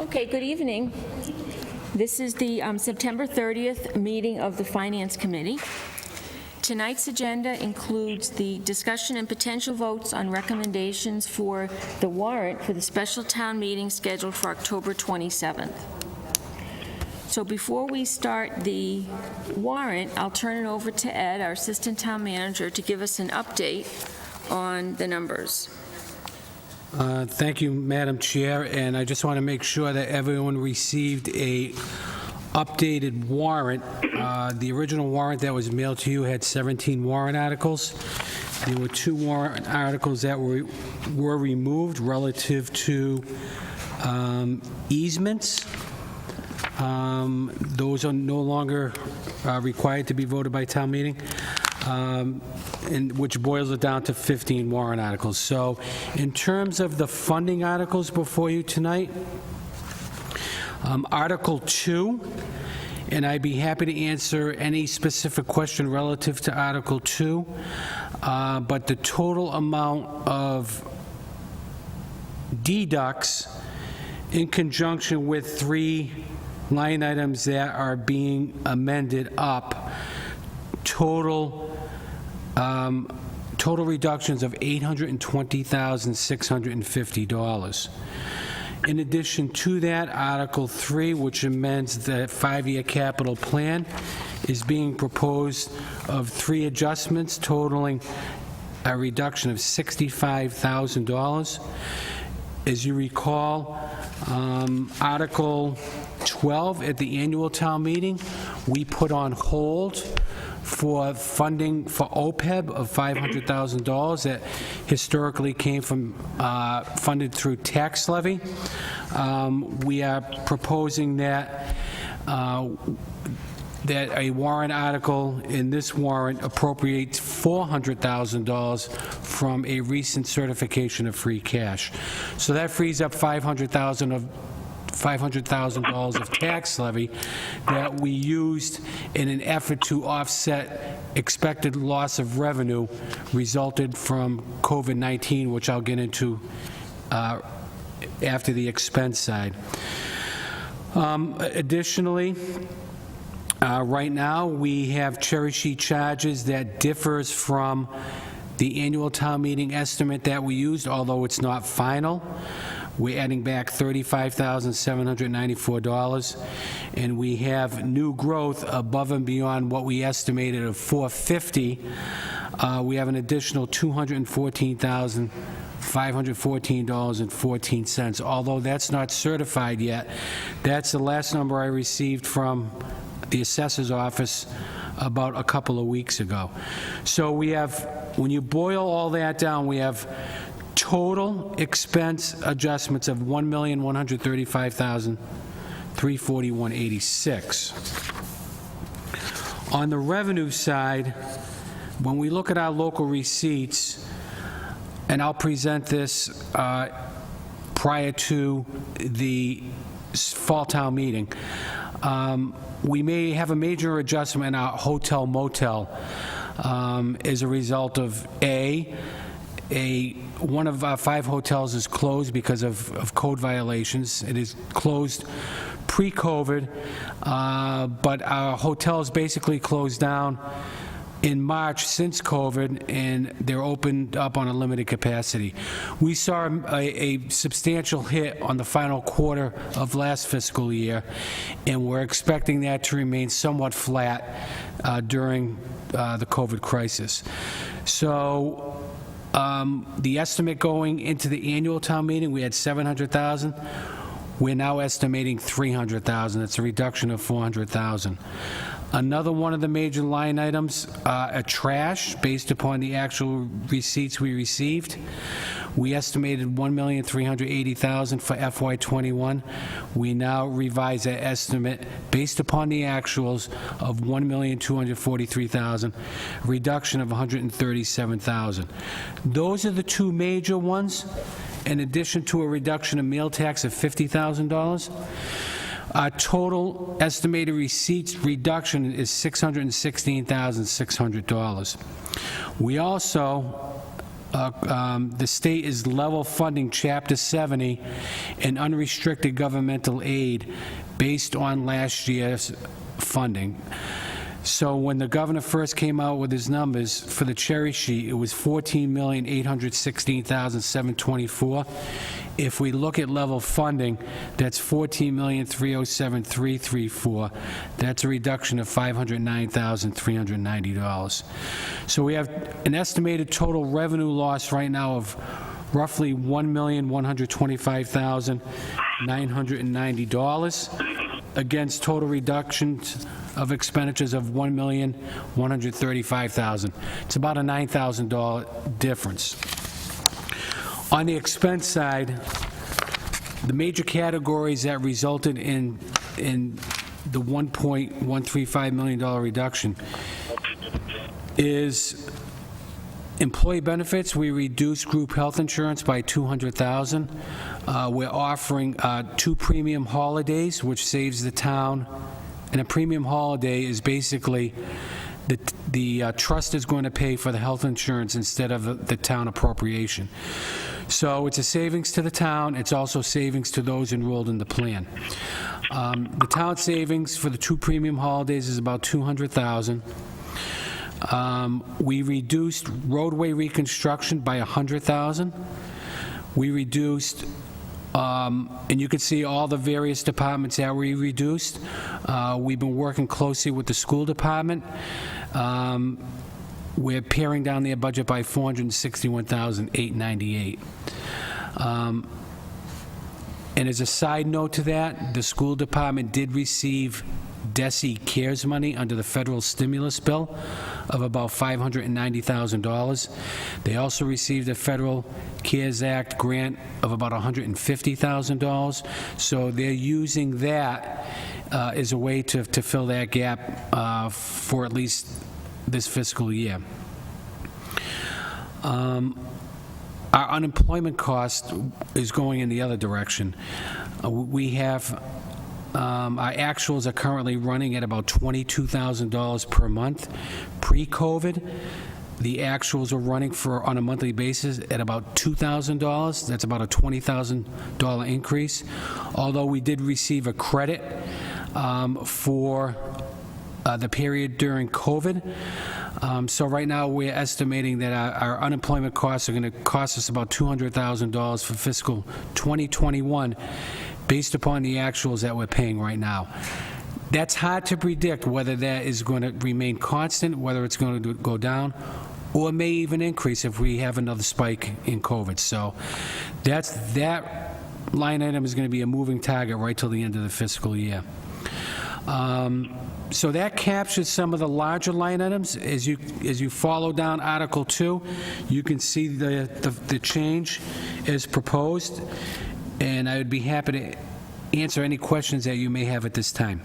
Okay, good evening. This is the September 30th meeting of the Finance Committee. Tonight's agenda includes the discussion and potential votes on recommendations for the warrant for the special town meeting scheduled for October 27th. So before we start the warrant, I'll turn it over to Ed, our Assistant Town Manager, to give us an update on the numbers. Thank you, Madam Chair, and I just want to make sure that everyone received a updated warrant. The original warrant that was mailed to you had 17 warrant articles. There were 2 warrant articles that were removed relative to easements. Those are no longer required to be voted by town meeting. And which boils it down to 15 warrant articles. So in terms of the funding articles before you tonight, Article 2, and I'd be happy to answer any specific question relative to Article 2, but the total amount of deducts in conjunction with 3 line items that are being amended up, total reductions of $820,650. In addition to that, Article 3, which amends the 5-year capital plan, is being proposed of 3 adjustments totaling a reduction of $65,000. As you recall, Article 12 at the annual town meeting, we put on hold for funding for OPEB of $500,000 that historically came from funded through tax levy. We are proposing that a warrant article in this warrant appropriates $400,000 from a recent certification of free cash. So that frees up $500,000 of tax levy that we used in an effort to offset expected loss of revenue resulted from COVID-19, which I'll get into after the expense side. Additionally, right now we have cherry sheet charges that differs from the annual town meeting estimate that we used, although it's not final. We're adding back $35,794, and we have new growth above and beyond what we estimated of $450. We have an additional $214,514.14. Although that's not certified yet, that's the last number I received from the assessor's office about a couple of weeks ago. So we have, when you boil all that down, we have total expense adjustments of $1,135,341.86. On the revenue side, when we look at our local receipts, and I'll present this prior to the fall town meeting, we may have a major adjustment in our hotel motel as a result of one of our 5 hotels is closed because of code violations. It is closed pre-COVID, but our hotel is basically closed down in March since COVID, and they're opened up on a limited capacity. We saw a substantial hit on the final quarter of last fiscal year, and we're expecting that to remain somewhat flat during the COVID crisis. So the estimate going into the annual town meeting, we had $700,000. We're now estimating $300,000. That's a reduction of $400,000. Another one of the major line items, trash, based upon the actual receipts we received. We estimated $1,380,000 for FY21. We now revise that estimate based upon the actuals of $1,243,000, reduction of $137,000. Those are the 2 major ones, in addition to a reduction of meal tax of $50,000. Our total estimated receipts reduction is $616,600. We also the state is level funding Chapter 70 in unrestricted governmental aid based on last year's funding. So when the governor first came out with his numbers for the cherry sheet, it was $14,816,724. If we look at level funding, that's $14,307,334. That's a reduction of $509,390. So we have an estimated total revenue loss right now of roughly $1,125,990 against total reductions of expenditures of $1,135,000. It's about a $9,000 difference. On the expense side, the major categories that resulted in the $1.135 million reduction is employee benefits. We reduced group health insurance by $200,000. We're offering 2 premium holidays, which saves the town. And a premium holiday is basically the trust is going to pay for the health insurance instead of the town appropriation. So it's a savings to the town. It's also savings to those enrolled in the plan. The town savings for the 2 premium holidays is about $200,000. We reduced roadway reconstruction by $100,000. We reduced, and you can see all the various departments that we reduced. We've been working closely with the school department. We're paring down their budget by $461,898. And as a side note to that, the school department did receive DESI CARES money under the federal stimulus bill of about $590,000. They also received a federal CARES Act grant of about $150,000. So they're using that as a way to fill that gap for at least this fiscal year. Our unemployment cost is going in the other direction. We have our actuals are currently running at about $22,000 per month. Pre-COVID, the actuals are running on a monthly basis at about $2,000. That's about a $20,000 increase. Although we did receive a credit for the period during COVID. So right now, we're estimating that our unemployment costs are going to cost us about $200,000 for fiscal 2021, based upon the actuals that we're paying right now. That's hard to predict whether that is going to remain constant, whether it's going to go down, or may even increase if we have another spike in COVID. So that line item is going to be a moving target right till the end of the fiscal year. So that captures some of the larger line items. As you follow down Article 2, you can see the change as proposed, and I would be happy to answer any questions that you may have at this time.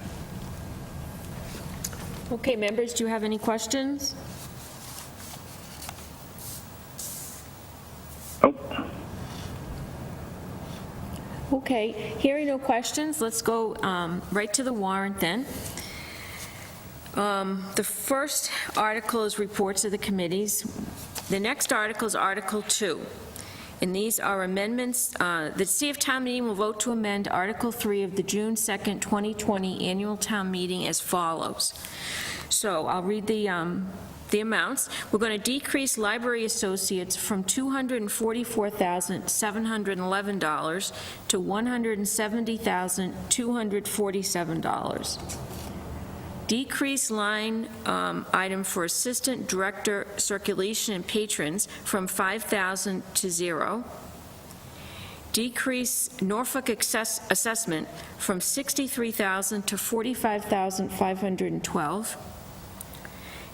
Okay, members, do you have any questions? Okay, hearing no questions, let's go right to the warrant then. The first article is reports of the committees. The next article is Article 2, and these are amendments. The City of Town Meeting will vote to amend Article 3 of the June 2nd, 2020 Annual Town Meeting as follows. So I'll read the amounts. We're going to decrease library associates from $244,711 to $170,247. Decrease line item for assistant director circulation and patrons from $5,000 to $0. Decrease Norfolk assessment from $63,000 to $45,512.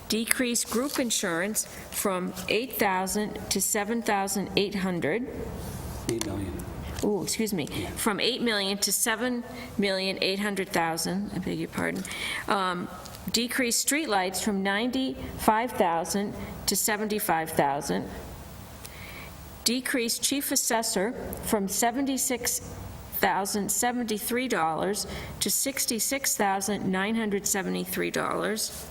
Decrease group insurance from $8,000 to $7,800. $8 million. Oh, excuse me, from $8 million to $7,800,000, I beg your pardon. Decrease streetlights from $95,000 to $75,000. Decrease chief assessor from $76,073 to $66,973.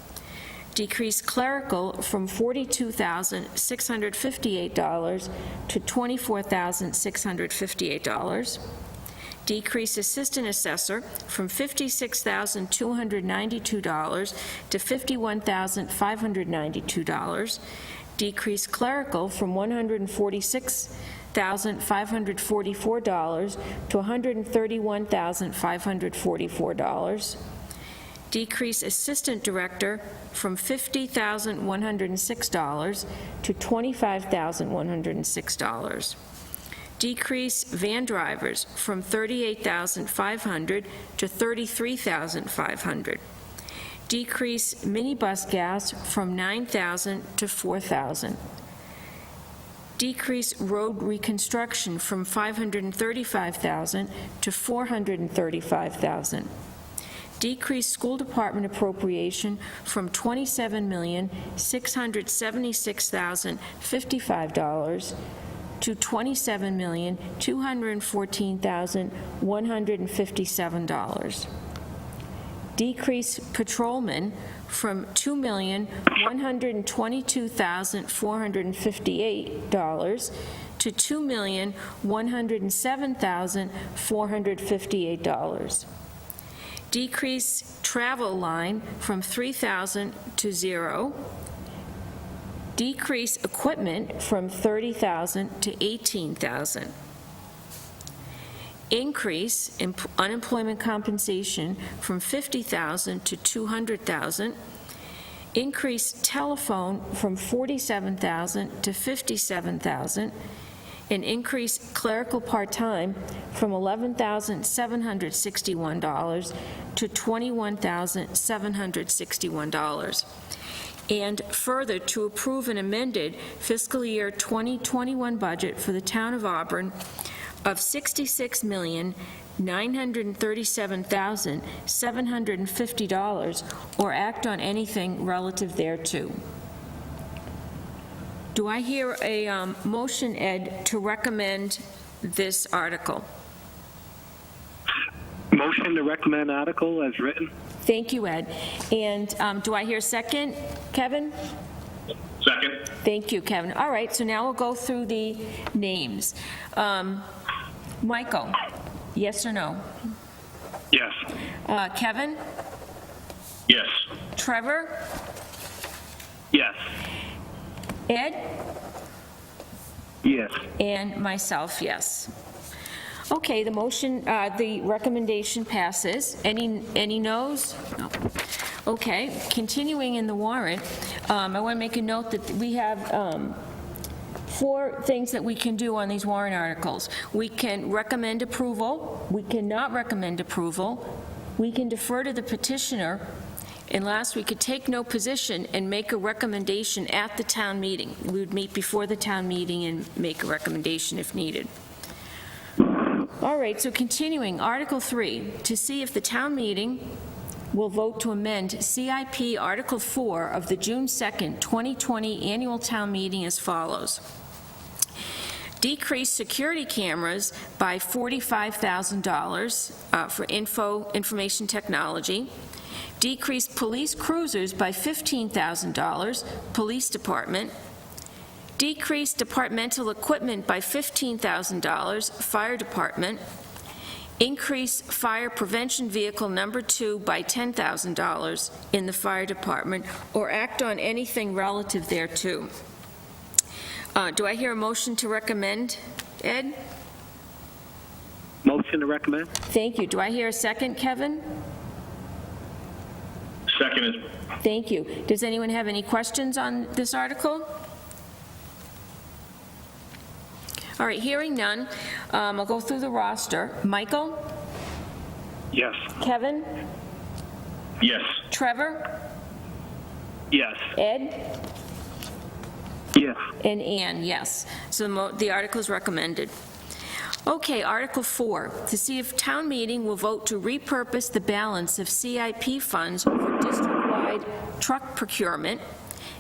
Decrease clerical from $42,658 to $24,658. Decrease assistant assessor from $56,292 to $51,592. Decrease clerical from $146,544 to $131,544. Decrease assistant director from $50,106 to $25,106. Decrease van drivers from $38,500 to $33,500. Decrease minibus gas from $9,000 to $4,000. Decrease road reconstruction from $535,000 to $435,000. Decrease school department appropriation from $27,676,055 to $27,214,157. Decrease patrolmen from $2,122,458 to $2,107,458. Decrease travel line from $3,000 to $0. Decrease equipment from $30,000 to $18,000. Increase unemployment compensation from $50,000 to $200,000. Increase telephone from $47,000 to $57,000. And increase clerical part-time from $11,761 to $21,761. And further, to approve an amended fiscal year 2021 budget for the town of Auburn of $66,937,750, or act on anything relative thereto. Do I hear a motion, Ed, to recommend this article? Motion to recommend article as written. Thank you, Ed. And do I hear a second, Kevin? Second. Thank you, Kevin. All right, so now we'll go through the names. Michael, yes or no? Yes. Kevin? Yes. Trevor? Yes. Ed? Yes. And myself, yes. Okay, the motion, the recommendation passes. Any noes? No. Okay, continuing in the warrant, I want to make a note that we have 4 things that we can do on these warrant articles. We can recommend approval, we cannot recommend approval, we can defer to the petitioner, and last, we could take no position and make a recommendation at the town meeting. We would meet before the town meeting and make a recommendation if needed. All right, so continuing, Article 3, to see if the town meeting will vote to amend CIP Article 4 of the June 2nd, 2020 annual town meeting as follows. Decrease security cameras by $45,000 for information technology. Decrease police cruisers by $15,000, police department. Decrease departmental equipment by $15,000, fire department. Increase fire prevention vehicle number 2 by $10,000 in the fire department, or act on anything relative thereto. Do I hear a motion to recommend, Ed? Motion to recommend. Thank you. Do I hear a second, Kevin? Second. Thank you. Does anyone have any questions on this article? All right, hearing none, I'll go through the roster. Michael? Yes. Kevin? Yes. Trevor? Yes. Ed? Yes. And Ann, yes. So the article is recommended. Okay, Article 4, to see if town meeting will vote to repurpose the balance of CIP funds for district-wide truck procurement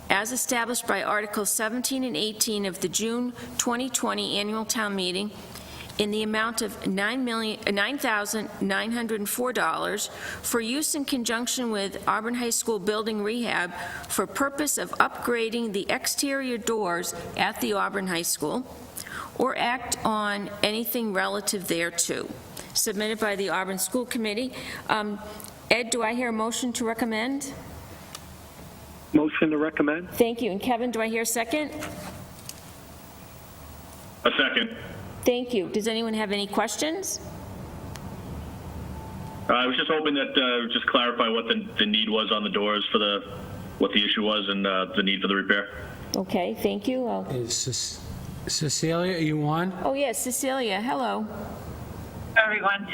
as established by Articles 17 and 18 of the June 2020 annual town meeting in the amount of $9,904 for use in conjunction with Auburn High School building rehab for purpose of upgrading the exterior doors at the Auburn High School, or act on anything relative thereto, submitted by the Auburn School Committee. Ed, do I hear a motion to recommend? Motion to recommend? Thank you. And Kevin, do I hear a second? A second. Thank you. Does anyone have any questions? I was just hoping that, just clarify what the need was on the doors for what the issue was and the need for the repair. Okay, thank you. Is Cecilia, are you on? Oh, yes, Cecilia, hello. Everyone.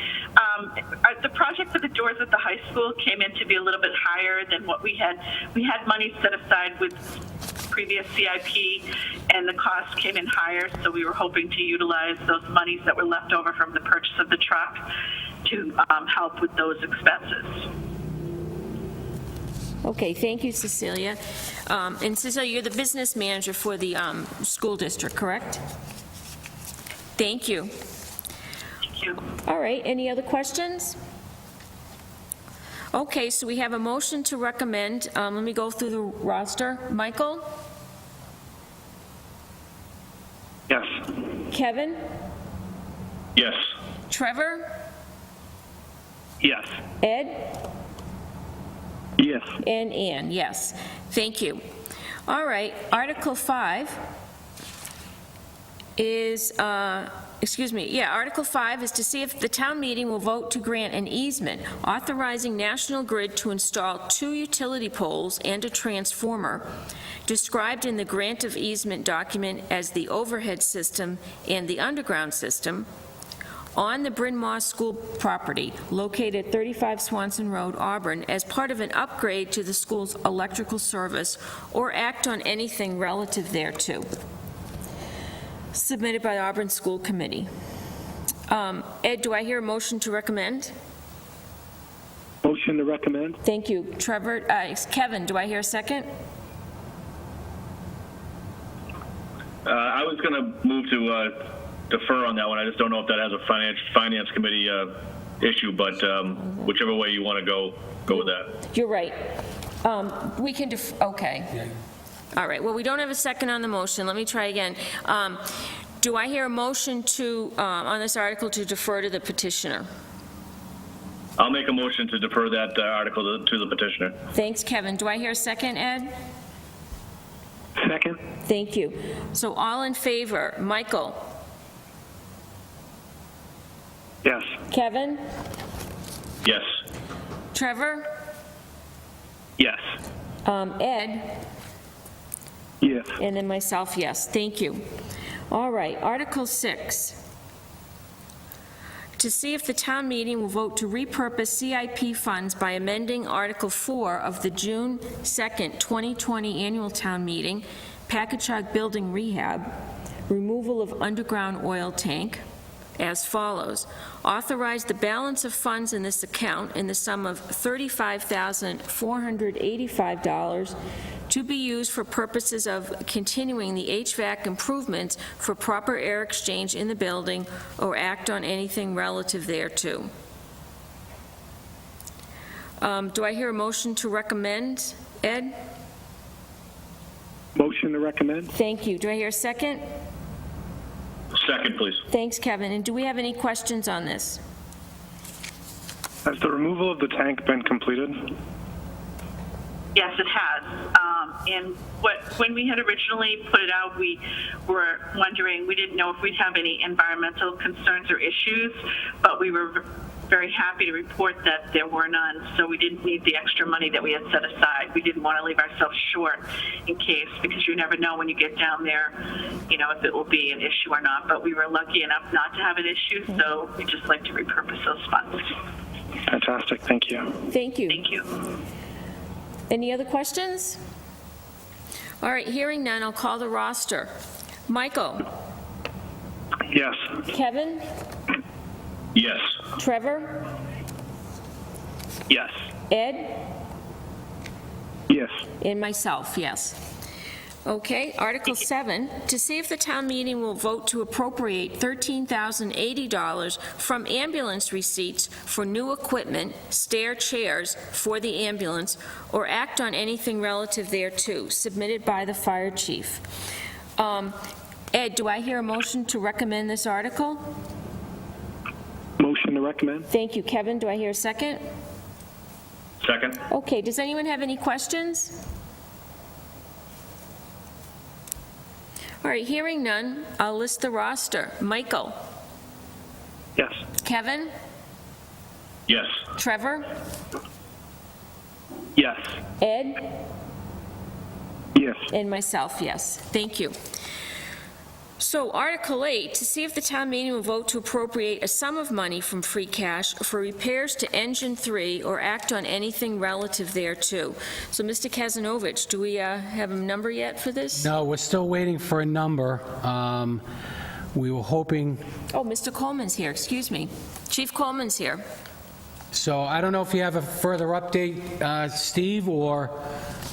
The project for the doors at the high school came in to be a little bit higher than what we had. We had money set aside with previous CIP, and the cost came in higher, so we were hoping to utilize those monies that were left over from the purchase of the truck to help with those expenses. Okay, thank you, Cecilia. And Cecilia, you're the business manager for the school district, correct? Thank you. Thank you. All right, any other questions? Okay, so we have a motion to recommend. Let me go through the roster. Michael? Yes. Kevin? Yes. Trevor? Yes. Ed? Yes. And Ann, yes. Thank you. All right, Article 5 is, Article 5 is to see if the town meeting will vote to grant an easement authorizing National Grid to install 2 utility poles and a transformer described in the grant of easement document as the overhead system and the underground system on the Bryn Mawr School property located at 35 Swanson Road, Auburn, as part of an upgrade to the school's electrical service, or act on anything relative thereto. Submitted by Auburn School Committee. Ed, do I hear a motion to recommend? Motion to recommend? Thank you. Trevor, Kevin, do I hear a second? I was going to move to defer on that one. I just don't know if that has a finance committee issue, but whichever way you want to go with that. You're right. We can okay. Yeah. All right, well, we don't have a second on the motion. Let me try again. Do I hear a motion to, on this article, to defer to the petitioner? I'll make a motion to defer that article to the petitioner. Thanks, Kevin. Do I hear a second, Ed? Second? Thank you. So all in favor, Michael? Yes. Kevin? Yes. Trevor? Yes. Ed? Yes. And then myself, yes. Thank you. All right, Article 6. To see if the town meeting will vote to repurpose CIP funds by amending Article 4 of the June 2nd, 2020 annual town meeting, Packagug Building Rehab, removal of underground oil tank, as follows. Authorize the balance of funds in this account in the sum of $35,485 to be used for purposes of continuing the HVAC improvements for proper air exchange in the building, or act on anything relative thereto. Do I hear a motion to recommend, Ed? Motion to recommend? Thank you. Do I hear a second? Second, please. Thanks, Kevin. And do we have any questions on this? Has the removal of the tank been completed? Yes, it has. And when we had originally put it out, we were wondering, we didn't know if we'd have any environmental concerns or issues, but we were very happy to report that there were none, so we didn't need the extra money that we had set aside. We didn't want to leave ourselves short in case, because you never know when you get down there, if it will be an issue or not. But we were lucky enough not to have an issue, so we just like to repurpose those funds. Fantastic. Thank you. Thank you. Thank you. Any other questions? All right, hearing none, I'll call the roster. Michael? Yes. Kevin? Yes. Trevor? Yes. Ed? Yes. And myself, yes. Okay, Article 7, to see if the town meeting will vote to appropriate $13,080 from ambulance receipts for new equipment, stair chairs for the ambulance, or act on anything relative thereto, submitted by the fire chief. Ed, do I hear a motion to recommend this article? Motion to recommend? Thank you. Kevin, do I hear a second? Second? Okay, does anyone have any questions? All right, hearing none, I'll list the roster. Michael? Yes. Kevin? Yes. Trevor? Yes. Ed? Yes. And myself, yes. Thank you. So Article 8, to see if the town meeting will vote to appropriate a sum of money from free cash for repairs to Engine 3 or act on anything relative thereto. So Mr. Kazanovich, do we have a number yet for this? No, we're still waiting for a number. We were hoping, Oh, Mr. Coleman's here, excuse me. Chief Coleman's here. so I don't know if you have a further update, Steve, or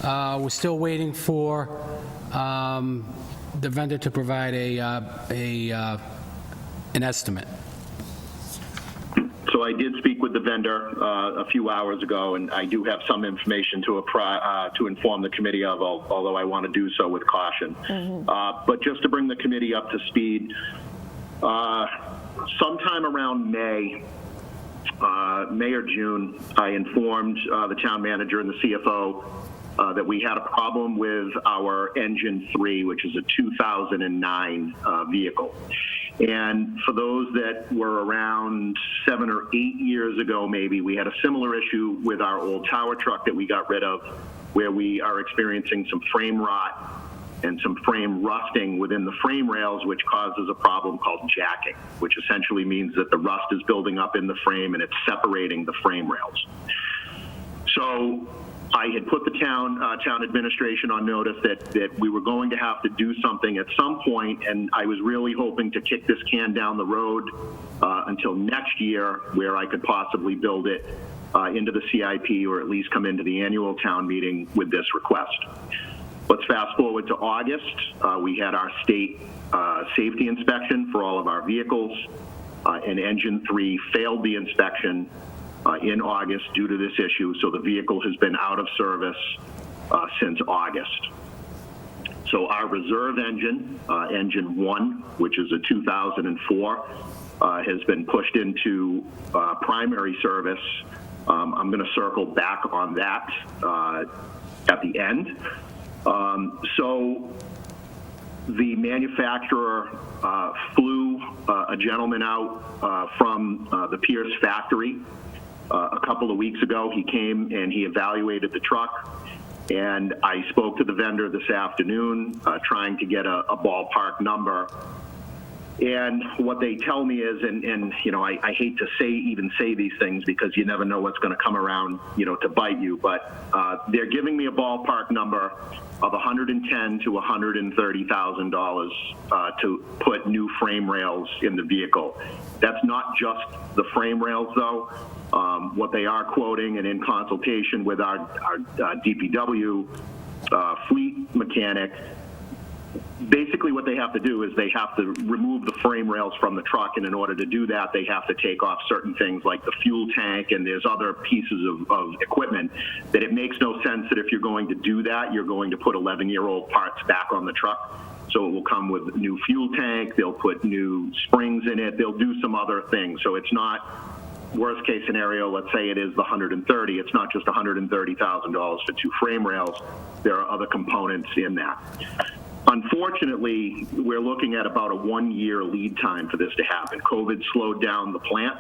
we're still waiting for the vendor to provide an estimate. So I did speak with the vendor a few hours ago, and I do have some information to inform the committee of, although I want to do so with caution. But just to bring the committee up to speed, sometime around May or June, I informed the town manager and the CFO that we had a problem with our Engine 3, which is a 2009 vehicle. And for those that were around 7 or 8 years ago, maybe, we had a similar issue with our old tower truck that we got rid of, where we are experiencing some frame rot and some frame rusting within the frame rails, which causes a problem called jacking, which essentially means that the rust is building up in the frame and it's separating the frame rails. So I had put the town administration on notice that we were going to have to do something at some point, and I was really hoping to kick this can down the road until next year, where I could possibly build it into the CIP, or at least come into the annual town meeting with this request. Let's fast forward to August. We had our state safety inspection for all of our vehicles, and Engine 3 failed the inspection in August due to this issue, so the vehicle has been out of service since August. So our reserve engine, Engine 1, which is a 2004, has been pushed into primary service. I'm going to circle back on that at the end. So the manufacturer flew a gentleman out from the Pierce factory a couple of weeks ago. He came and he evaluated the truck, and I spoke to the vendor this afternoon trying to get a ballpark number. And what they tell me is, and you know, I hate to even say these things because you never know what's going to come around, you know, to bite you, but they're giving me a ballpark number of $110,000 to $130,000 to put new frame rails in the vehicle. That's not just the frame rails, though. What they are quoting, and in consultation with our DPW fleet mechanic, basically what they have to do is they have to remove the frame rails from the truck, and in order to do that, they have to take off certain things like the fuel tank, and there's other pieces of equipment that it makes no sense that if you're going to do that, you're going to put 11-year-old parts back on the truck. So it will come with new fuel tank, they'll put new springs in it, they'll do some other things. So it's not, worst case scenario, let's say it is the 130, it's not just $130,000 for two frame rails, there are other components in that. Unfortunately, we're looking at about a 1-year lead time for this to happen. COVID slowed down the plant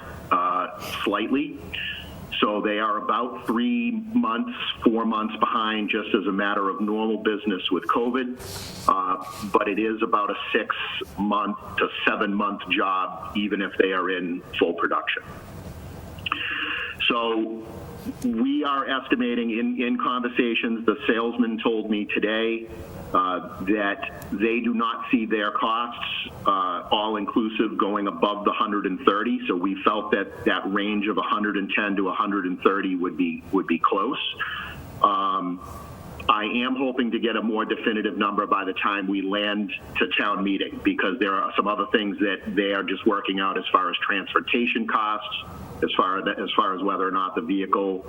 slightly, so they are about 3 months, 4 months behind just as a matter of normal business with COVID, but it is about a 6-month to 7-month job, even if they are in full production. So we are estimating in conversations, the salesman told me today that they do not see their costs all inclusive going above the 130. So we felt that that range of 110 to 130 would be close. I am hoping to get a more definitive number by the time we land to town meeting, because there are some other things that they are just working out as far as transportation costs, as far as whether or not the vehicle,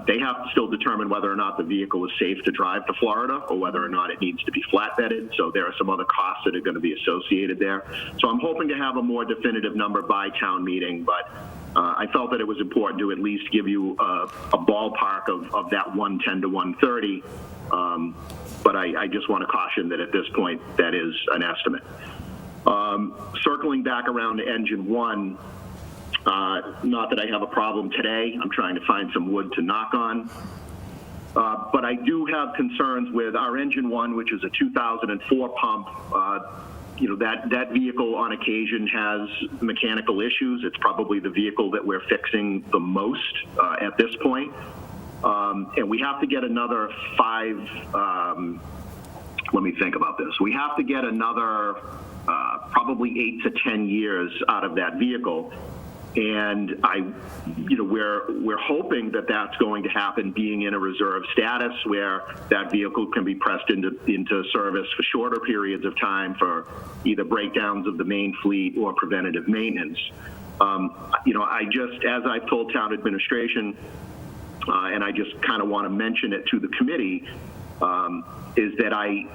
they have to still determine whether or not the vehicle is safe to drive to Florida or whether or not it needs to be flatbedded. So there are some other costs that are going to be associated there. So I'm hoping to have a more definitive number by town meeting, but I felt that it was important to at least give you a ballpark of that 110 to 130. But I just want to caution that at this point, that is an estimate. Circling back around to engine 1, not that I have a problem today. I'm trying to find some wood to knock on. But I do have concerns with our engine 1, which is a 2004 pump. That vehicle on occasion has mechanical issues. It's probably the vehicle that we're fixing the most at this point. And we have to get another 5, let me think about this. We have to get another probably 8 to 10 years out of that vehicle. And we're hoping that that's going to happen, being in a reserve status where that vehicle can be pressed into service for shorter periods of time for either breakdowns of the main fleet or preventative maintenance. As I've told town administration, and I just kind of want to mention it to the committee, is that I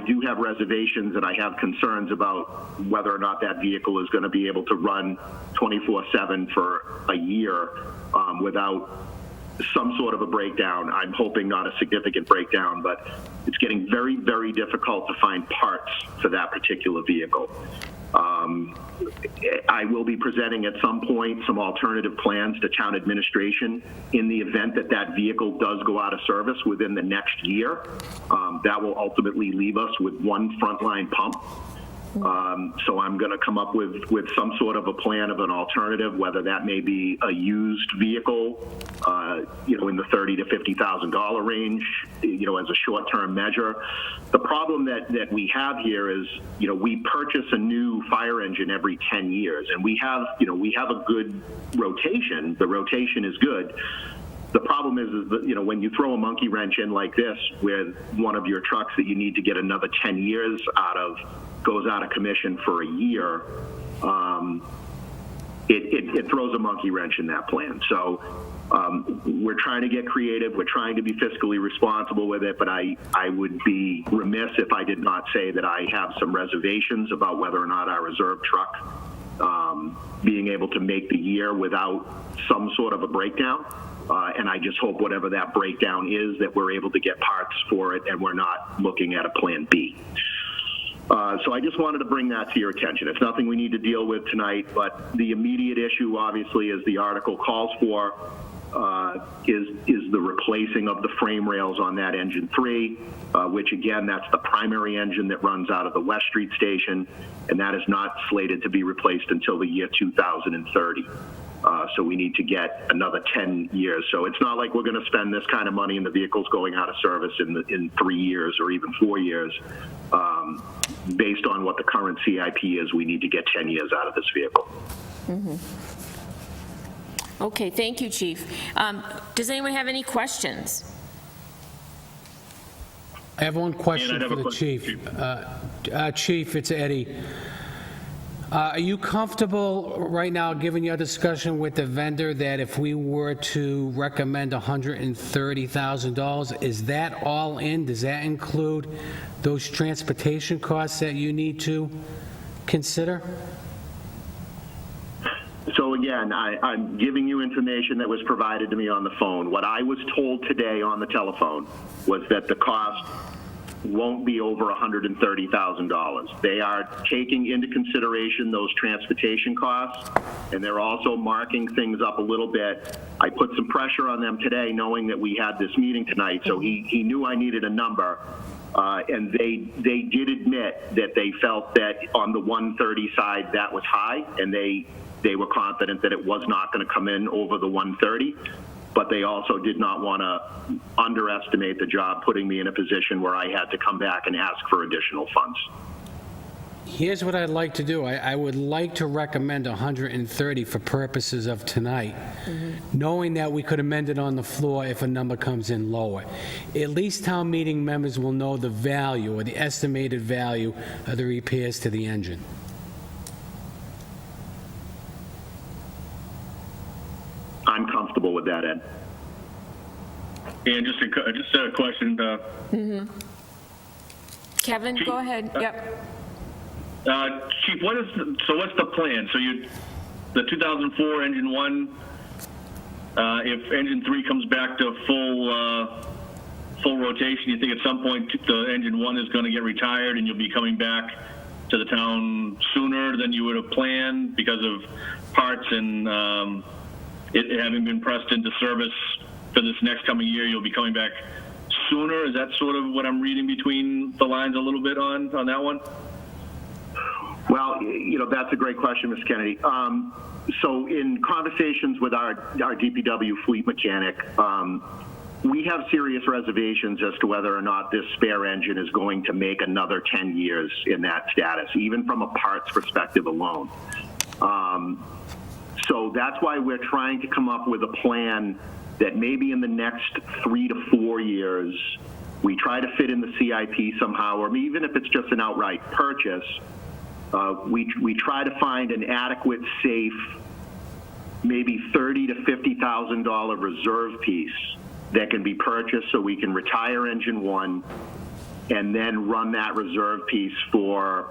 do have reservations and I have concerns about whether or not that vehicle is going to be able to run 24/7 for a year without some sort of a breakdown. I'm hoping not a significant breakdown, but it's getting very, very difficult to find parts for that particular vehicle. I will be presenting at some point some alternative plans to town administration in the event that that vehicle does go out of service within the next year. That will ultimately leave us with one frontline pump. So I'm going to come up with some sort of a plan of an alternative, whether that may be a used vehicle, in the $30,000 to $50,000 range, as a short-term measure. The problem that we have here is, we purchase a new fire engine every 10 years, and we have a good rotation. The rotation is good. The problem is that, when you throw a monkey wrench in like this, where one of your trucks that you need to get another 10 years out of goes out of commission for a year, it throws a monkey wrench in that plan. So we're trying to get creative. We're trying to be fiscally responsible with it, but I would be remiss if I did not say that I have some reservations about whether or not our reserve truck being able to make the year without some sort of a breakdown. And I just hope whatever that breakdown is, that we're able to get parts for it and we're not looking at a plan B. So I just wanted to bring that to your attention. It's nothing we need to deal with tonight, but the immediate issue, obviously, as the article calls for, is the replacing of the frame rails on that engine 3, which again, that's the primary engine that runs out of the West Street station, and that is not slated to be replaced until the year 2030. So we need to get another 10 years. So it's not like we're going to spend this kind of money and the vehicle's going out of service in 3 years or even 4 years. Based on what the current CIP is, we need to get 10 years out of this vehicle. Mm-hmm. Okay, thank you, Chief. Does anyone have any questions? I have one question for the chief. Chief, it's Eddie. Are you comfortable right now, given your discussion with the vendor, that if we were to recommend $130,000, is that all in? Does that include those transportation costs that you need to consider? So again, I'm giving you information that was provided to me on the phone. What I was told today on the telephone was that the cost won't be over $130,000. They are taking into consideration those transportation costs, and they're also marking things up a little bit. I put some pressure on them today, knowing that we had this meeting tonight, so he knew I needed a number, and they did admit that they felt that on the 130 side that was high, and they were confident that it was not going to come in over the 130. But they also did not want to underestimate the job, putting me in a position where I had to come back and ask for additional funds. Here's what I'd like to do. I would like to recommend 130 for purposes of tonight, knowing that we could amend it on the floor if a number comes in lower. At least town meeting members will know the value or the estimated value of the repairs to the engine. I'm comfortable with that, Ed. And just a question. Kevin, go ahead. Yep. Chief, what's the plan? So the 2004 engine 1, if engine 3 comes back to full rotation, you think at some point the engine 1 is going to get retired and you'll be coming back to the town sooner than you would have planned because of parts and it having been pressed into service for this next coming year, you'll be coming back sooner? Is that sort of what I'm reading between the lines a little bit on that one? Well, that's a great question, Ms. Kennedy. So in conversations with our DPW fleet mechanic, we have serious reservations as to whether or not this spare engine is going to make another 10 years in that status, even from a parts perspective alone. So that's why we're trying to come up with a plan that maybe in the next 3 to 4 years, we try to fit in the CIP somehow, or even if it's just an outright purchase, we try to find an adequate, safe, maybe $30,000 to $50,000 reserve piece that can be purchased so we can retire engine 1 and then run that reserve piece for,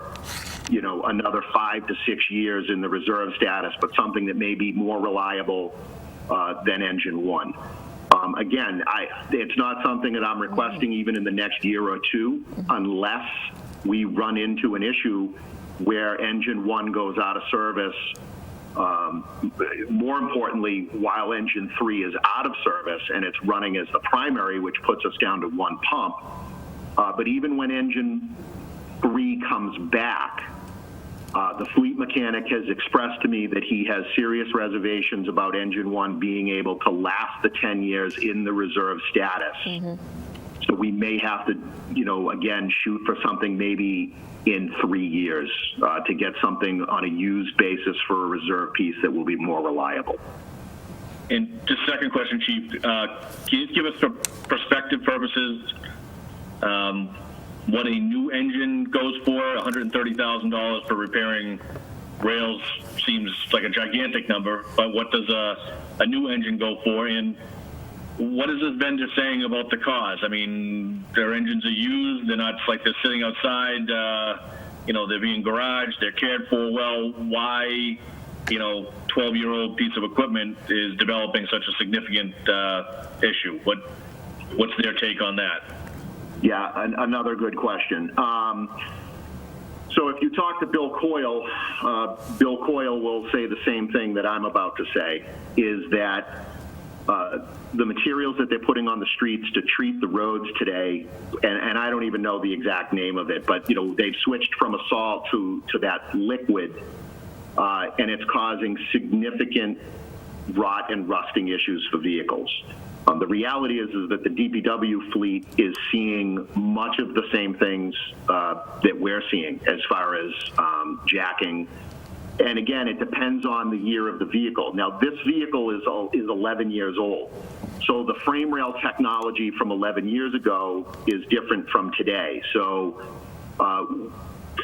another 5 to 6 years in the reserve status, but something that may be more reliable than engine 1. Again, it's not something that I'm requesting even in the next year or two, unless we run into an issue where engine 1 goes out of service. More importantly, while engine 3 is out of service and it's running as the primary, which puts us down to 1 pump. But even when engine 3 comes back, the fleet mechanic has expressed to me that he has serious reservations about engine 1 being able to last the 10 years in the reserve status. So we may have to, again, shoot for something maybe in 3 years to get something on a used basis for a reserve piece that will be more reliable. And just second question, Chief, can you give us, for perspective purposes, what a new engine goes for? $130,000 for repairing rails seems like a gigantic number, but what does a new engine go for? And what is this vendor saying about the cost? I mean, their engines are used. They're not like they're sitting outside. They're being garaged. They're cared for well. Why, 12-year-old piece of equipment is developing such a significant issue? What's their take on that? Yeah, another good question. So if you talk to Bill Coyle will say the same thing that I'm about to say, is that the materials that they're putting on the streets to treat the roads today, and I don't even know the exact name of it, but they've switched from a salt to that liquid, and it's causing significant rot and rusting issues for vehicles. The reality is that the DPW fleet is seeing much of the same things that we're seeing as far as jacking. And again, it depends on the year of the vehicle. Now, this vehicle is 11 years old. So the frame rail technology from 11 years ago is different from today. So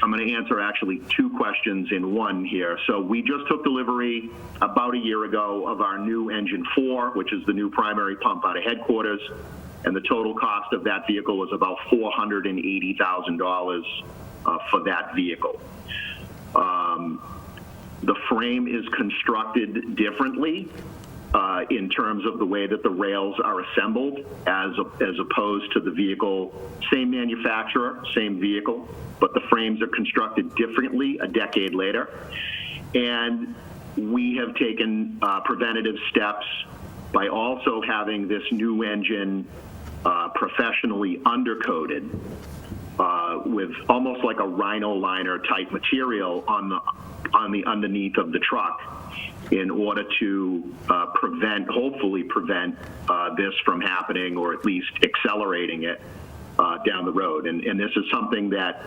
I'm going to answer actually 2 questions in one here. So we just took delivery about a year ago of our new engine 4, which is the new primary pump out of headquarters. And the total cost of that vehicle was about $480,000 for that vehicle. The frame is constructed differently in terms of the way that the rails are assembled as opposed to the vehicle, same manufacturer, same vehicle, but the frames are constructed differently a decade later. And we have taken preventative steps by also having this new engine professionally undercoated with almost like a rhino liner type material on the underneath of the truck, in order to hopefully prevent this from happening, or at least accelerating it down the road. And this is something that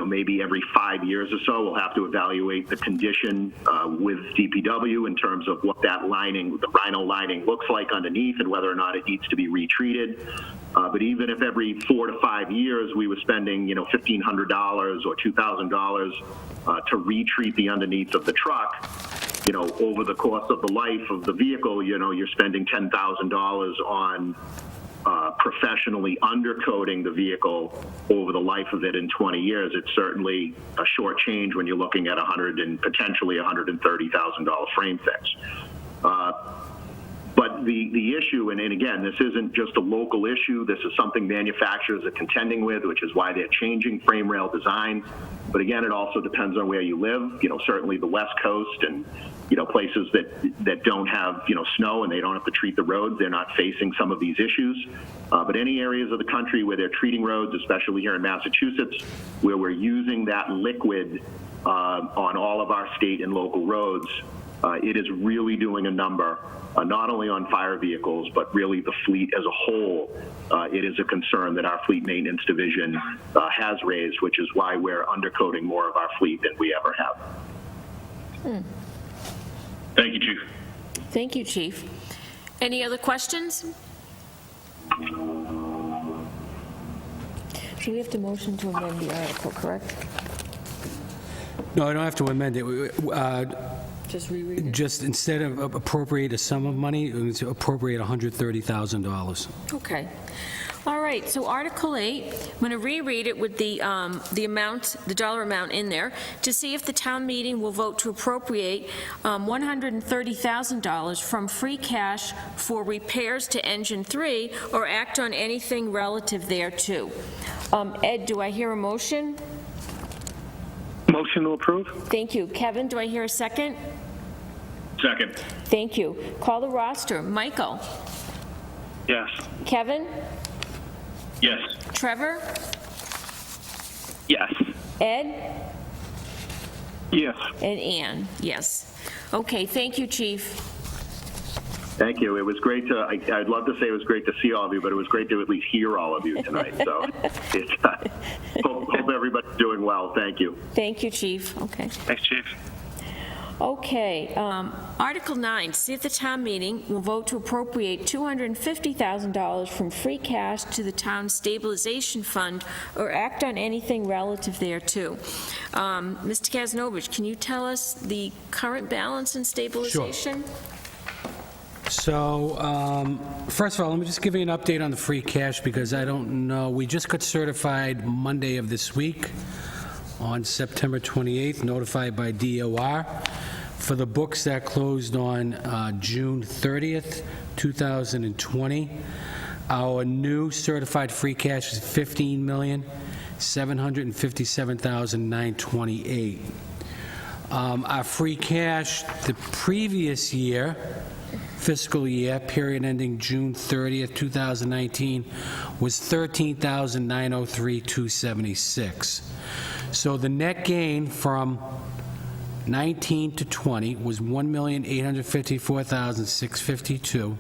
maybe every 5 years or so, we'll have to evaluate the condition with DPW in terms of what that lining, the rhino lining, looks like underneath and whether or not it needs to be retreated. But even if every 4 to 5 years we were spending, $1,500 or $2,000 to retreat the underneath of the truck, over the course of the life of the vehicle, you're spending $10,000 on professionally undercoating the vehicle over the life of it in 20 years. It's certainly a short change when you're looking at potentially $130,000 frame fix. But the issue, and again, this isn't just a local issue. This is something manufacturers are contending with, which is why they're changing frame rail designs. But again, it also depends on where you live. Certainly the West Coast and places that don't have snow and they don't have to treat the roads, they're not facing some of these issues. But any areas of the country where they're treating roads, especially here in Massachusetts, where we're using that liquid on all of our state and local roads, it is really doing a number, not only on fire vehicles, but really the fleet as a whole. It is a concern that our fleet maintenance division has raised, which is why we're undercoating more of our fleet than we ever have. Thank you, Chief. Thank you, Chief. Any other questions? So we have to motion to amend the article, correct? No, I don't have to amend it. Just reread it? Just instead of appropriate a sum of money, it's appropriate $130,000. Okay. All right, so Article 8, I'm going to reread it with the amount, the dollar amount in there, to see if the town meeting will vote to appropriate $130,000 from free cash for repairs to Engine 3 or act on anything relative thereto. Ed, do I hear a motion? Motion to approve? Thank you. Kevin, do I hear a second? Second. Thank you. Call the roster. Michael? Yes. Kevin? Yes. Trevor? Yes. Ed? Yes. And Ann, yes. Okay, thank you, Chief. Thank you. It was great to, I'd love to say it was great to see all of you, but it was great to at least hear all of you tonight. So hope everybody's doing well. Thank you. Thank you, Chief. Okay. Thanks, Chief. Okay, Article 9, see if the town meeting will vote to appropriate $250,000 from free cash to the town stabilization fund or act on anything relative thereto. Mr. Kaznovich, can you tell us the current balance in stabilization? Sure. So, first of all, let me just give you an update on the free cash because I don't know. We just got certified Monday of this week on September 28th, notified by DOR for the books that closed on June 30th, 2020. Our new certified free cash is $15,757,928. Our free cash the previous year, fiscal year, period ending June 30th, 2019, was $13,903,276. So the net gain from 19 to 20 was $1,854,652.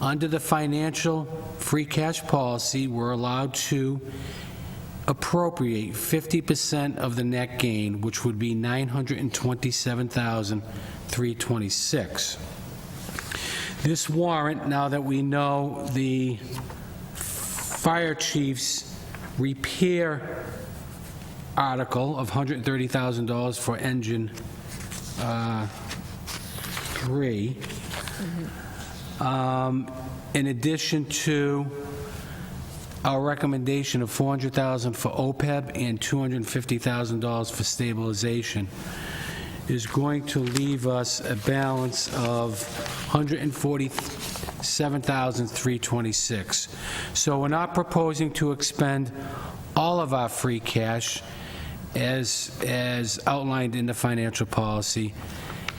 Under the financial free cash policy, we're allowed to appropriate 50% of the net gain, which would be $927,326. This warrant, now that we know the fire chief's repair article of $130,000 for engine 3, in addition to our recommendation of $400,000 for OPEB and $250,000 for stabilization, is going to leave us a balance of $147,326. So we're not proposing to expend all of our free cash as outlined in the financial policy.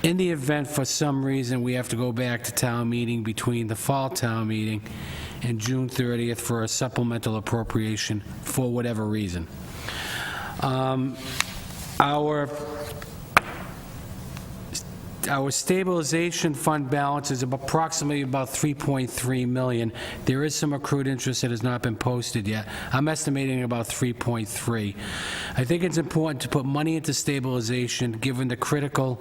In the event for some reason we have to go back to town meeting between the fall town meeting and June 30th for a supplemental appropriation for whatever reason. Our our stabilization fund balance is approximately about 3.3 million. There is some accrued interest that has not been posted yet. I'm estimating about 3.3. I think it's important to put money into stabilization, given the critical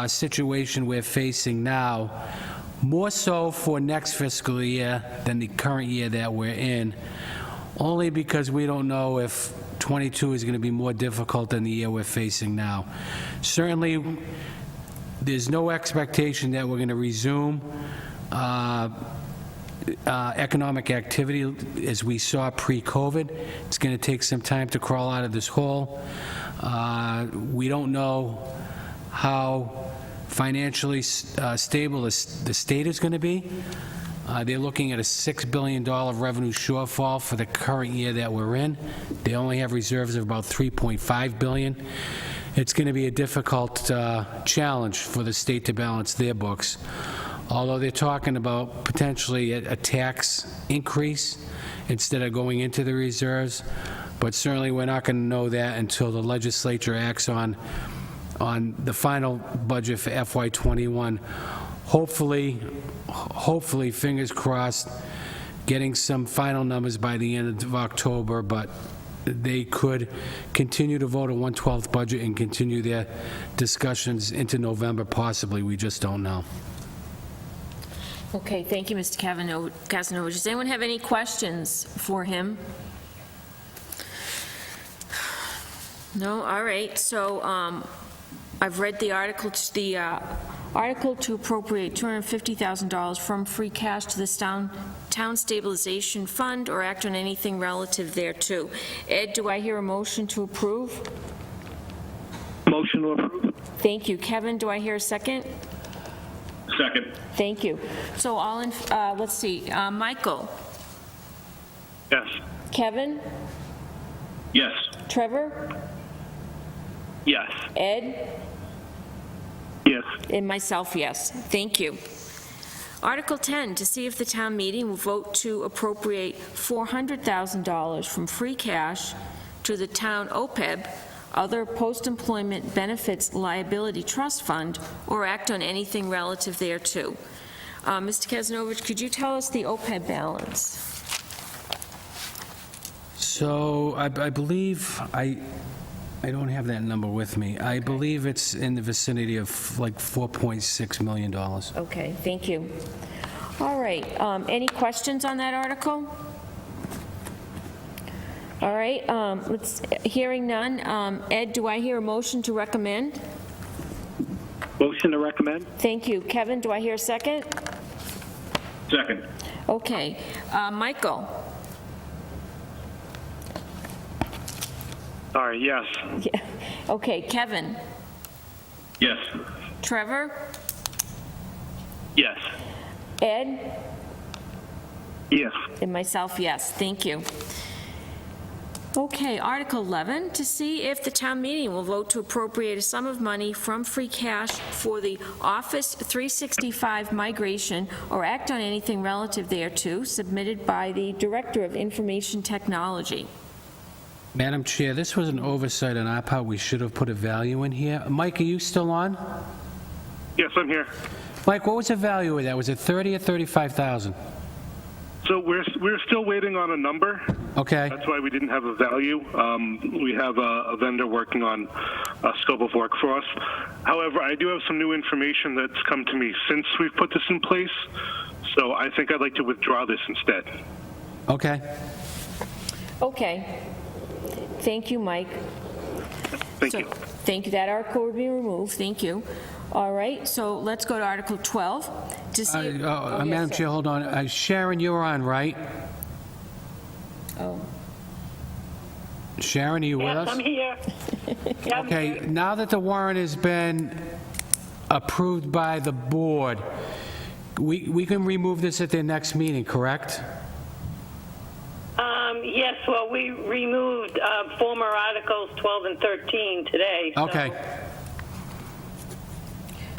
situation we're facing now, more so for next fiscal year than the current year that we're in, only because we don't know if 22 is going to be more difficult than the year we're facing now. Certainly, there's no expectation that we're going to resume economic activity as we saw pre-COVID. It's going to take some time to crawl out of this hole. We don't know how financially stable the state is going to be. They're looking at a $6 billion revenue shortfall for the current year that we're in. They only have reserves of about $3.5 billion. It's going to be a difficult challenge for the state to balance their books. Although they're talking about potentially a tax increase instead of going into the reserves, but certainly we're not going to know that until the legislature acts on the final budget for FY21. Hopefully, fingers crossed, getting some final numbers by the end of October, but they could continue to vote a 1/12 budget and continue their discussions into November, possibly. We just don't know. Okay, thank you, Mr. Casanova. Does anyone have any questions for him? No? All right, so I've read the article, article to appropriate $250,000 from free cash to the town stabilization fund or act on anything relative thereto. Ed, do I hear a motion to approve? Motion to approve. Thank you. Kevin, do I hear a second? Second. Thank you. So all in, let's see, Michael? Yes. Kevin? Yes. Trevor? Yes. Ed? Yes. And myself, yes. Thank you. Article 10, to see if the town meeting will vote to appropriate $400,000 from free cash to the town OPEB, other post-employment benefits liability trust fund, or act on anything relative thereto. Mr. Kazanovich, could you tell us the OPEB balance? So I believe, I don't have that number with me. I believe it's in the vicinity of like $4.6 million. Okay, thank you. All right, any questions on that article? All right, hearing none. Ed, do I hear a motion to recommend? Motion to recommend. Thank you. Kevin, do I hear a second? Second. Okay, Michael? Sorry, yes. Yeah. Okay, Kevin? Yes. Trevor? Yes. Ed? Yes. And myself, yes. Thank you. Okay, Article 11, to see if the town meeting will vote to appropriate a sum of money from free cash for the Office 365 migration or act on anything relative thereto, submitted by the Director of Information Technology. Madam Chair, this was an oversight on our part. We should have put a value in here. Mike, are you still on? Yes, I'm here. Mike, what was the value of that? Was it 30 or 35,000? So we're still waiting on a number. Okay. That's why we didn't have a value. We have a vendor working on a scope of work for us. However, I do have some new information that's come to me since we've put this in place. So I think I'd like to withdraw this instead. Okay. Okay. Thank you, Mike. Thank you. Thank you. That article will be removed. Thank you. All right, so let's go to Article 12. To see yes, Madam Chair, hold on. Sharon, you're on, right? Oh. Sharon, are you with us? Yes, I'm here. Yeah, I'm Okay, here. now that the warrant has been approved by the board, we can remove this at their next meeting, correct? Yes, well, we removed former Articles 12 and 13 today. So, Okay.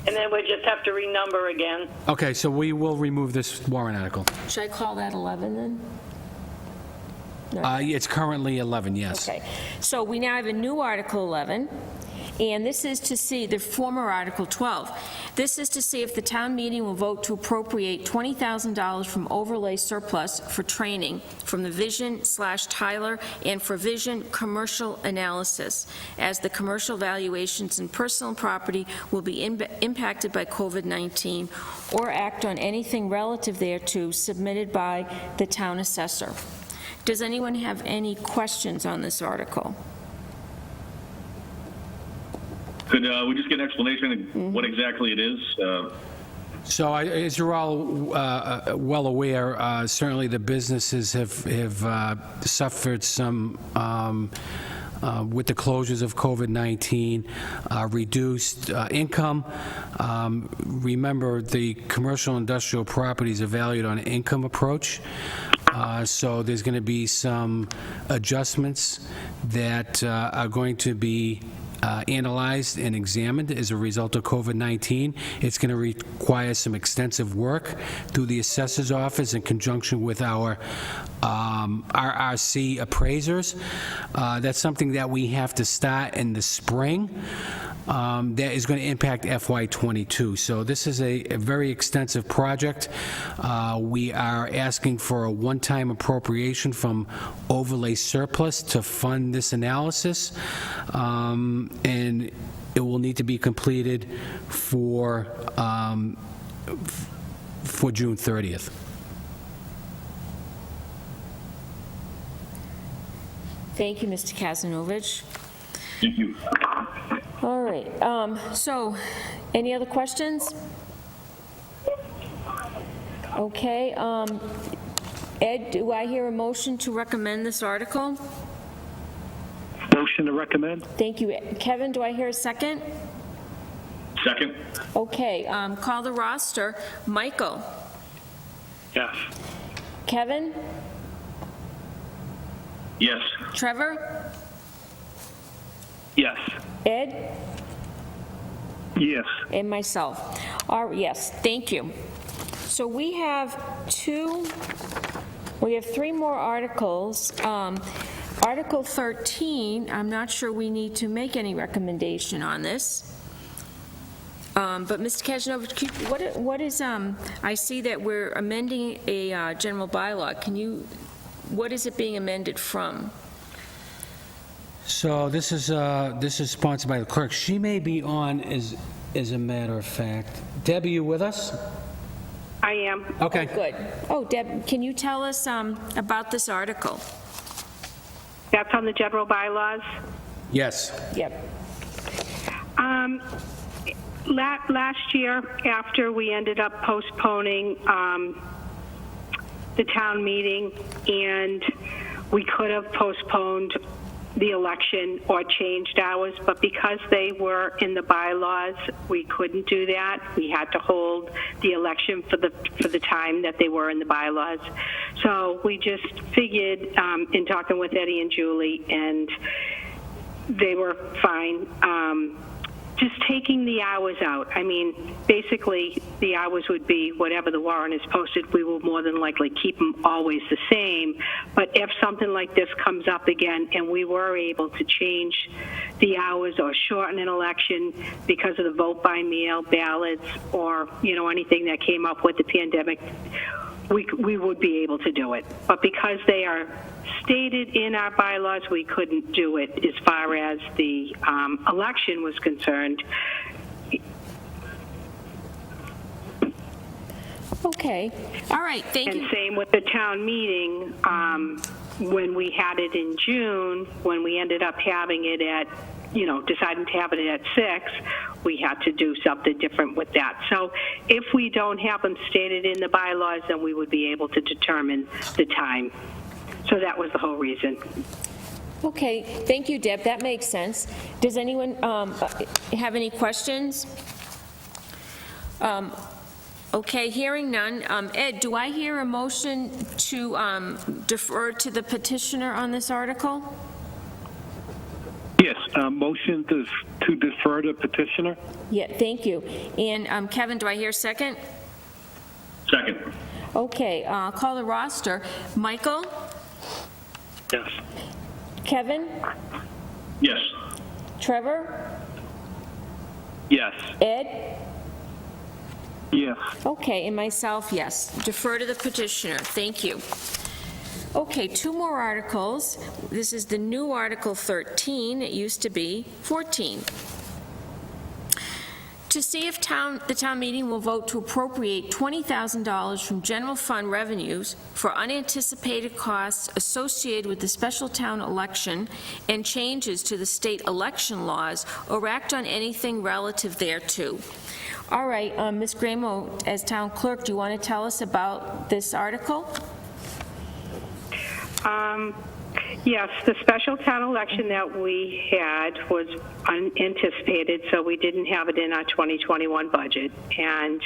and then we just have to renumber again. Okay, so we will remove this warrant article. Should I call that 11 then? It's currently 11, yes. Okay, so we now have a new Article 11, and this is to see, the former Article 12. This is to see if the town meeting will vote to appropriate $20,000 from overlay surplus for training from the Vision/Tyler and for Vision commercial analysis, as the commercial valuations in personal property will be impacted by COVID-19, or act on anything relative thereto submitted by the town assessor. Does anyone have any questions on this article? Could we just get an explanation of what exactly it is? So as you're all well aware, certainly the businesses have suffered some with the closures of COVID-19, reduced income. Remember, the commercial industrial properties are valued on an income approach. So there's going to be some adjustments that are going to be analyzed and examined as a result of COVID-19. It's going to require some extensive work through the assessor's office in conjunction with our RRC appraisers. That's something that we have to start in the spring. That is going to impact FY22. So this is a very extensive project. We are asking for a one-time appropriation from overlay surplus to fund this analysis, and it will need to be completed for June 30th. Thank you, Mr. Kazanovich. Thank you. All right, so, any other questions? Okay, Ed, do I hear a motion to recommend this article? Motion to recommend? Thank you. Kevin, do I hear a second? Second? Okay, call the roster. Michael? Yes. Kevin? Yes. Trevor? Yes. Ed? Yes. And myself. Yes, thank you. So we have three more articles. Article 13, I'm not sure we need to make any recommendation on this. But Mr. Kazanovich, what is, I see that we're amending a general bylaw. What is it being amended from? So this is sponsored by the clerk. She may be on, as a matter of fact. Deb, are you with us? I am. Okay. Oh, good. Oh, Deb, can you tell us about this article? That's on the general bylaws. Yes. Yep. Last year, after we ended up postponing the town meeting, and we could have postponed the election or changed hours, but because they were in the bylaws, we couldn't do that. We had to hold the election for the time that they were in the bylaws. So we just figured, in talking with Eddie and Julie, and they were fine, just taking the hours out. I mean, basically, the hours would be whatever the warrant is posted. We will more than likely keep them always the same. But if something like this comes up again and we were able to change the hours or shorten an election because of the vote by mail ballots or, anything that came up with the pandemic, we would be able to do it. But because they are stated in our bylaws, we couldn't do it as far as the election was concerned. Okay. All right. Thank you. And same with the town meeting. When we had it in June, when we ended up having it at, deciding to have it at 6, we had to do something different with that. So if we don't have them stated in the bylaws, then we would be able to determine the time. So that was the whole reason. Okay. Thank you, Deb. That makes sense. Does anyone have any questions? Okay, hearing none. Ed, do I hear a motion to defer to the petitioner on this article? Yes. Motion to defer to petitioner? Yeah, thank you. And Kevin, do I hear a second? Second. Okay, call the roster. Michael? Yes. Kevin? Yes. Trevor? Yes. Ed? Yes. Okay, and myself, yes. Defer to the petitioner. Thank you. Okay, 2 more articles. This is the new Article 13. It used to be 14. To see if the town meeting will vote to appropriate $20,000 from general fund revenues for unanticipated costs associated with the special town election and changes to the state election laws, or act on anything relative thereto. All right, Ms. Gramo, as town clerk, do you want to tell us about this article? Yes, the special town election that we had was unanticipated, so we didn't have it in our 2021 budget. And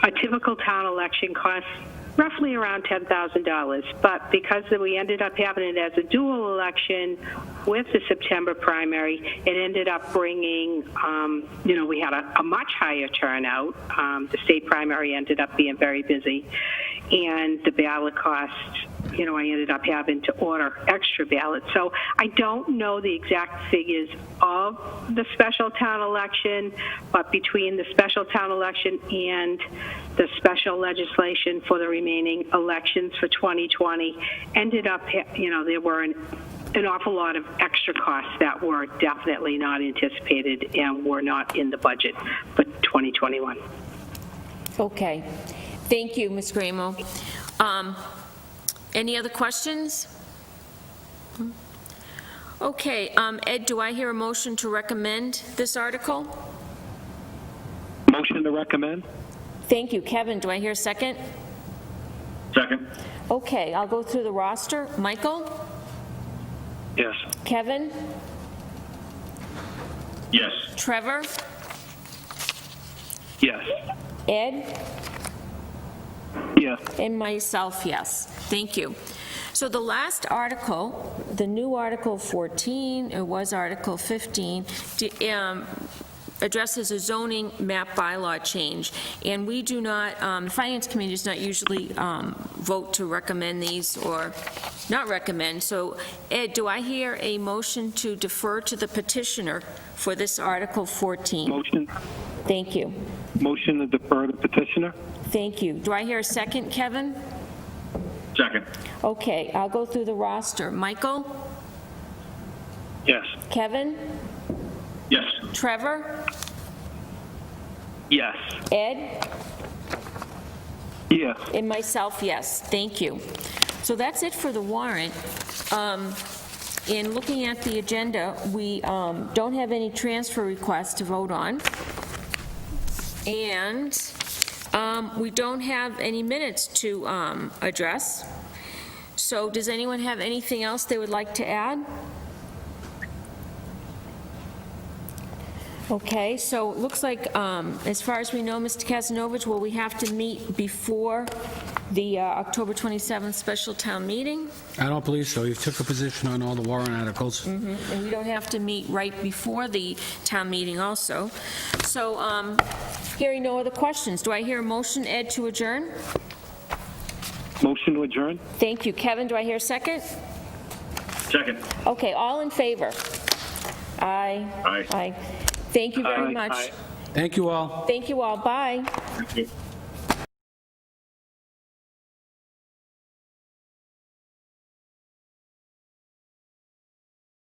a typical town election costs roughly around $10,000. But because we ended up having it as a dual election with the September primary, it ended up bringing, we had a much higher turnout. The state primary ended up being very busy. And the ballot cost, I ended up having to order extra ballots. So I don't know the exact figures of the special town election, but between the special town election and the special legislation for the remaining elections for 2020, ended up, there were an awful lot of extra costs that were definitely not anticipated and were not in the budget for 2021. Okay. Thank you, Ms. Gramo. Any other questions? Okay, Ed, do I hear a motion to recommend this article? Motion to recommend? Thank you. Kevin, do I hear a second? Second. Okay, I'll go through the roster. Michael? Yes. Kevin? Yes. Trevor? Yes. Ed? Yes. And myself, yes. Thank you. So the last article, the new Article 14, it was Article 15, addresses a zoning map bylaw change. And we do not, the Finance Committee does not usually vote to recommend these or not recommend. So Ed, do I hear a motion to defer to the petitioner for this Article 14? Motion. Thank you. Motion to defer to petitioner? Thank you. Do I hear a second, Kevin? Second. Okay, I'll go through the roster. Michael? Yes. Kevin? Yes. Trevor? Yes. Ed? Yes. And myself, yes. Thank you. So that's it for the warrant. In looking at the agenda, we don't have any transfer requests to vote on. And we don't have any minutes to address. So does anyone have anything else they would like to add? Okay, so it looks like, as far as we know, Mr. Kazanovich, will we have to meet before the October 27th special town meeting? I don't believe so. You took a position on all the warrant articles. And we don't have to meet right before the town meeting also. So, hearing no other questions, do I hear a motion, Ed, to adjourn? Motion to adjourn? Thank you. Kevin, do I hear a second? Second. Okay, all in favor? Aye. Aye. Aye. Thank you very Aye. much. Aye. Thank you all. Thank you all. Bye. Thank you.